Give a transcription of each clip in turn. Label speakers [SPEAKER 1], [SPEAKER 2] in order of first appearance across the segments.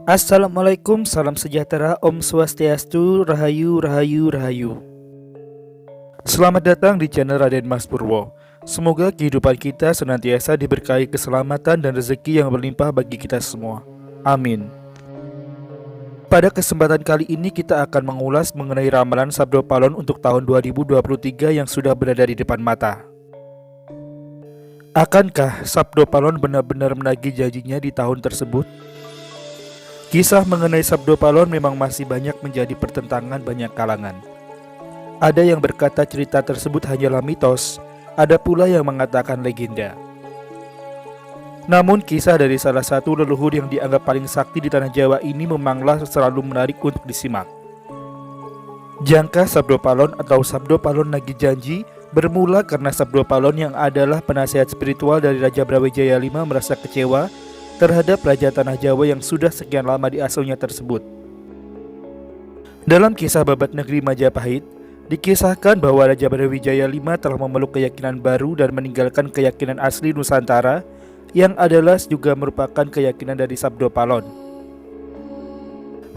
[SPEAKER 1] Assalamualaikum, salam sejahtera, Om Swastiastu, Rahayu, Rahayu, Rahayu. Selamat datang di channel Raden Mas Purwo. Semoga kehidupan kita senantiasa diberkahi keselamatan dan rezeki yang berlimpah bagi kita semua. Amin. Pada kesempatan kali ini kita akan mengulas mengenai ramalan Sabdo Palon untuk tahun 2023 yang sudah berada di depan mata. Akankah Sabdo Palon benar-benar menagih janjinya di tahun tersebut? Kisah mengenai Sabdo Palon memang masih banyak menjadi pertentangan banyak kalangan. Ada yang berkata cerita tersebut hanyalah mitos, ada pula yang mengatakan legenda. Namun kisah dari salah satu leluhur yang dianggap paling sakti di tanah Jawa ini memanglah selalu menarik untuk disimak. Jangka Sabdo Palon atau Sabdo Palon Nagih Janji bermula karena Sabdo Palon yang adalah penasihat spiritual dari Raja Brawijaya V merasa kecewa terhadap Raja Tanah Jawa yang sudah sekian lama diasuhnya tersebut. Dalam kisah Babat Negeri Majapahit, dikisahkan bahwa Raja Brawijaya V telah memeluk keyakinan baru dan meninggalkan keyakinan asli Nusantara yang adalah juga merupakan keyakinan dari Sabdo Palon.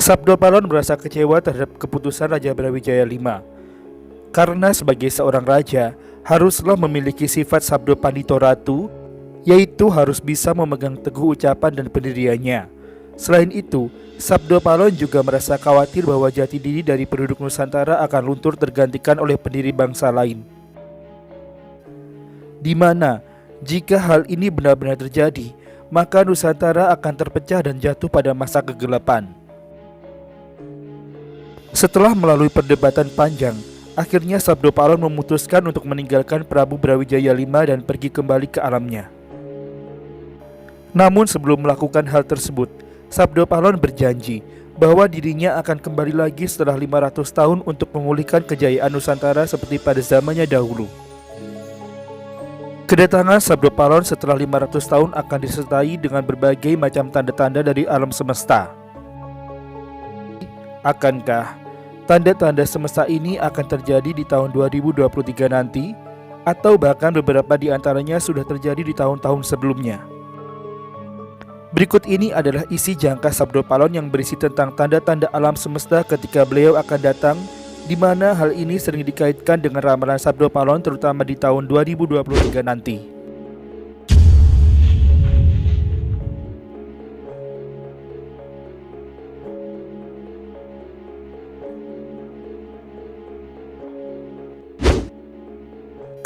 [SPEAKER 1] Sabdo Palon merasa kecewa terhadap keputusan Raja Brawijaya V karena sebagai seorang raja haruslah memiliki sifat Sabdo Pandito Ratu, yaitu harus bisa memegang teguh ucapan dan pendiriannya. Selain itu, Sabdo Palon juga merasa khawatir bahwa jati diri dari penduduk Nusantara akan luntur tergantikan oleh pendiri bangsa lain. Di mana, jika hal ini benar-benar terjadi, maka Nusantara akan terpecah dan jatuh pada masa kegelapan. Setelah melalui perdebatan panjang, akhirnya Sabdo Palon memutuskan untuk meninggalkan Prabu Brawijaya V dan pergi kembali ke alamnya. Namun sebelum melakukan hal tersebut, Sabdo Palon berjanji bahwa dirinya akan kembali lagi setelah 500 tahun untuk memulihkan kejayaan Nusantara seperti pada zamannya dahulu. Kedatangan Sabdo Palon setelah 500 tahun akan disertai dengan berbagai macam tanda-tanda dari alam semesta. Akankah tanda-tanda semesta ini akan terjadi di tahun 2023 nanti? Atau bahkan beberapa di antaranya sudah terjadi di tahun-tahun sebelumnya? Berikut ini adalah isi jangka Sabdo Palon yang berisi tentang tanda-tanda alam semesta ketika beliau akan datang, di mana hal ini sering dikaitkan dengan ramalan Sabdo Palon terutama di tahun 2023 nanti.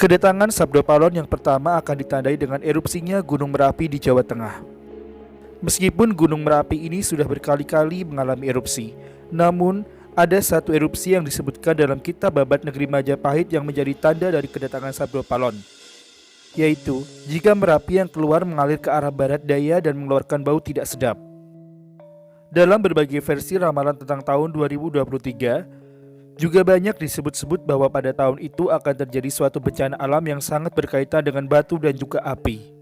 [SPEAKER 1] Kedatangan Sabdo Palon yang pertama akan ditandai dengan erupsinya Gunung Merapi di Jawa Tengah. Meskipun Gunung Merapi ini sudah berkali-kali mengalami erupsi, namun ada satu erupsi yang disebutkan dalam kitab Babat Negeri Majapahit yang menjadi tanda dari kedatangan Sabdo Palon, yaitu jika Merapi yang keluar mengalir ke arah barat daya dan mengeluarkan bau tidak sedap. Dalam berbagai versi ramalan tentang tahun 2023, juga banyak disebut-sebut bahwa pada tahun itu akan terjadi suatu bencana alam yang sangat berkaitan dengan batu dan juga api.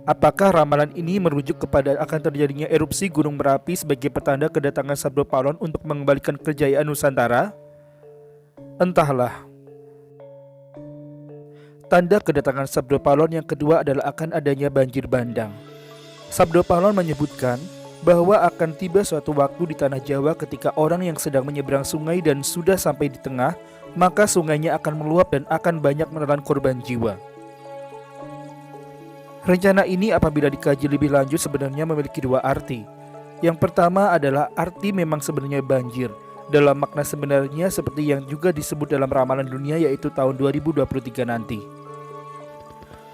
[SPEAKER 1] Apakah ramalan ini merujuk kepada akan terjadinya erupsi Gunung Merapi sebagai petanda kedatangan Sabdo Palon untuk mengembalikan kejayaan Nusantara? Entahlah. Tanda kedatangan Sabdo Palon yang kedua adalah akan adanya banjir bandang. Sabdo Palon menyebutkan bahwa akan tiba suatu waktu di tanah Jawa ketika orang yang sedang menyeberang sungai dan sudah sampai di tengah, maka sungainya akan meluap dan akan banyak menelan korban jiwa. Rencana ini apabila dikaji lebih lanjut sebenarnya memiliki dua arti. Yang pertama adalah arti memang sebenarnya banjir, dalam makna sebenarnya seperti yang juga disebut dalam ramalan dunia yaitu tahun 2023 nanti.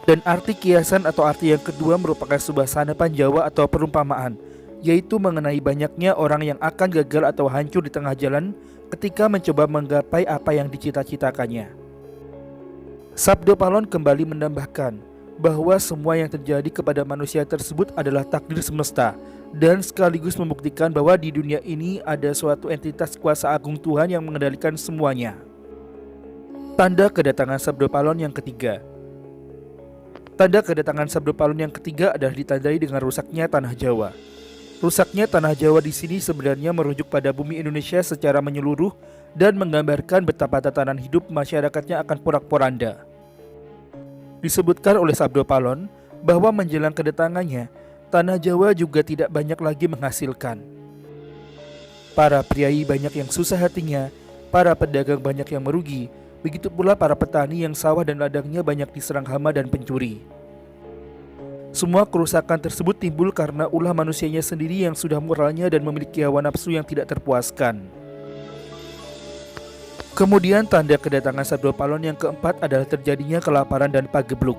[SPEAKER 1] Dan arti kiasan atau arti yang kedua merupakan sebuah sanapan Jawa atau perumpamaan, yaitu mengenai banyaknya orang yang akan gagal atau hancur di tengah jalan ketika mencoba menggapai apa yang dicita-citakannya. Sabdo Palon kembali menambahkan bahwa semua yang terjadi kepada manusia tersebut adalah takdir semesta, dan sekaligus membuktikan bahwa di dunia ini ada suatu entitas kuasa agung Tuhan yang mengendalikan semuanya. Tanda kedatangan Sabdo Palon yang ketiga. Tanda kedatangan Sabdo Palon yang ketiga adalah ditandai dengan rusaknya tanah Jawa. Rusaknya tanah Jawa di sini sebenarnya merujuk pada bumi Indonesia secara menyeluruh dan menggambarkan betapa tatanan hidup masyarakatnya akan porak-poranda. Disebutkan oleh Sabdo Palon bahwa menjelang kedatangannya, tanah Jawa juga tidak banyak lagi menghasilkan. Para priai banyak yang susah hatinya, para pedagang banyak yang merugi, begitu pula para petani yang sawah dan ladangnya banyak diserang hama dan pencuri. Semua kerusakan tersebut timbul karena ulah manusianya sendiri yang sudah moralnya dan memiliki hawa nafsu yang tidak terpuaskan. Kemudian tanda kedatangan Sabdo Palon yang keempat adalah terjadinya kelaparan dan pagebluk.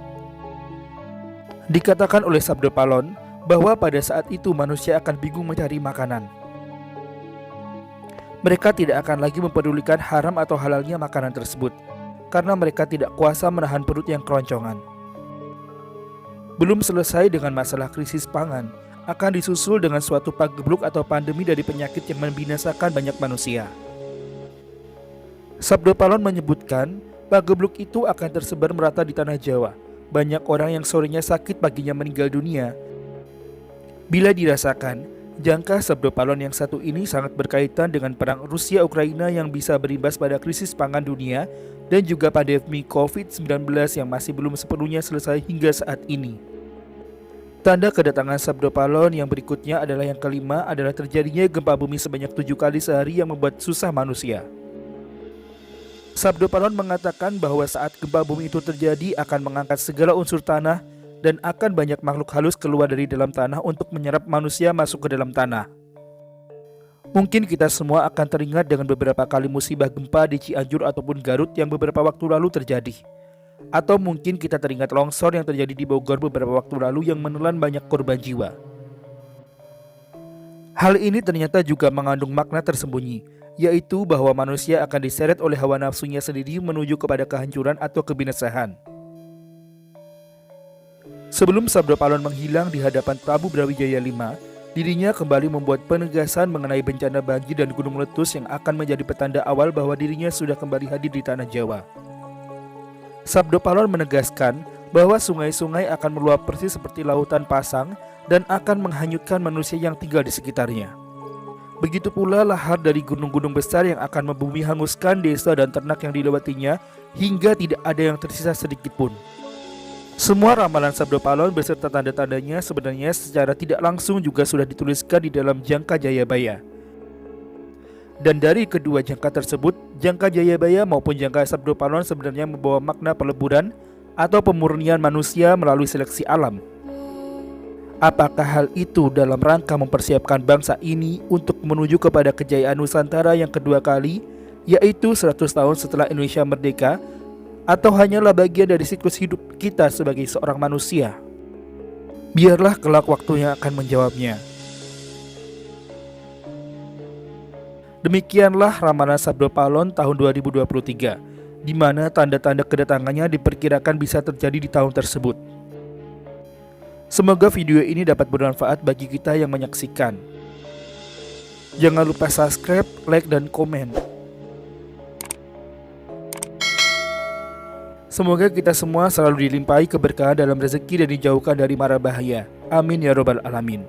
[SPEAKER 1] Dikatakan oleh Sabdo Palon bahwa pada saat itu manusia akan bingung mencari makanan. Mereka tidak akan lagi mempedulikan haram atau halalnya makanan tersebut, karena mereka tidak kuasa menahan perut yang keroncongan. Belum selesai dengan masalah krisis pangan, akan disusul dengan suatu pagebluk atau pandemi dari penyakit yang membinasakan banyak manusia. Sabdo Palon menyebutkan, pagebluk itu akan tersebar merata di tanah Jawa. Banyak orang yang sorenya sakit paginya meninggal dunia. Bila dirasakan, jangka Sabdo Palon yang satu ini sangat berkaitan dengan perang Rusia-Ukraina yang bisa berimbas pada krisis pangan dunia dan juga pandemi COVID-19 yang masih belum sepenuhnya selesai hingga saat ini. Tanda kedatangan Sabdo Palon yang berikutnya adalah yang kelima adalah terjadinya gempa bumi sebanyak 7 kali sehari yang membuat susah manusia. Sabdo Palon mengatakan bahwa saat gempa bumi itu terjadi akan mengangkat segala unsur tanah dan akan banyak makhluk halus keluar dari dalam tanah untuk menyerap manusia masuk ke dalam tanah. Mungkin kita semua akan teringat dengan beberapa kali musibah gempa di Cianjur ataupun Garut yang beberapa waktu lalu terjadi. Atau mungkin kita teringat longsor yang terjadi di Bogor beberapa waktu lalu yang menelan banyak korban jiwa. Hal ini ternyata juga mengandung makna tersembunyi, yaitu bahwa manusia akan diseret oleh hawa nafsunya sendiri menuju kepada kehancuran atau kebinasaan. Sebelum Sabdo Palon menghilang di hadapan Prabu Brawijaya V, dirinya kembali membuat penegasan mengenai bencana banjir dan gunung meletus yang akan menjadi petanda awal bahwa dirinya sudah kembali hadir di tanah Jawa. Sabdo Palon menegaskan bahwa sungai-sungai akan meluap persis seperti lautan pasang dan akan menghanyutkan manusia yang tinggal di sekitarnya. Begitu pula lahar dari gunung-gunung besar yang akan membumi hanguskan desa dan ternak yang dilewatinya hingga tidak ada yang tersisa sedikit pun. Semua ramalan Sabdo Palon beserta tanda-tandanya sebenarnya secara tidak langsung juga sudah dituliskan di dalam Jangka Jayabaya. Dan dari kedua jangka tersebut, Jangka Jayabaya maupun Jangka Sabdo Palon sebenarnya membawa makna peleburan atau pemurnian manusia melalui seleksi alam. Apakah hal itu dalam rangka mempersiapkan bangsa ini untuk menuju kepada kejayaan Nusantara yang kedua kali, yaitu 100 tahun setelah Indonesia merdeka, atau hanyalah bagian dari siklus hidup kita sebagai seorang manusia? Biarlah kelak waktu yang akan menjawabnya. Demikianlah ramalan Sabdo Palon tahun 2023, di mana tanda-tanda kedatangannya diperkirakan bisa terjadi di tahun tersebut. Semoga video ini dapat bermanfaat bagi kita yang menyaksikan. Jangan lupa subscribe, like, dan komen. Semoga kita semua selalu dilimpahi keberkahan dalam rezeki dan dijauhkan dari mara bahaya. Amin ya robbal alamin.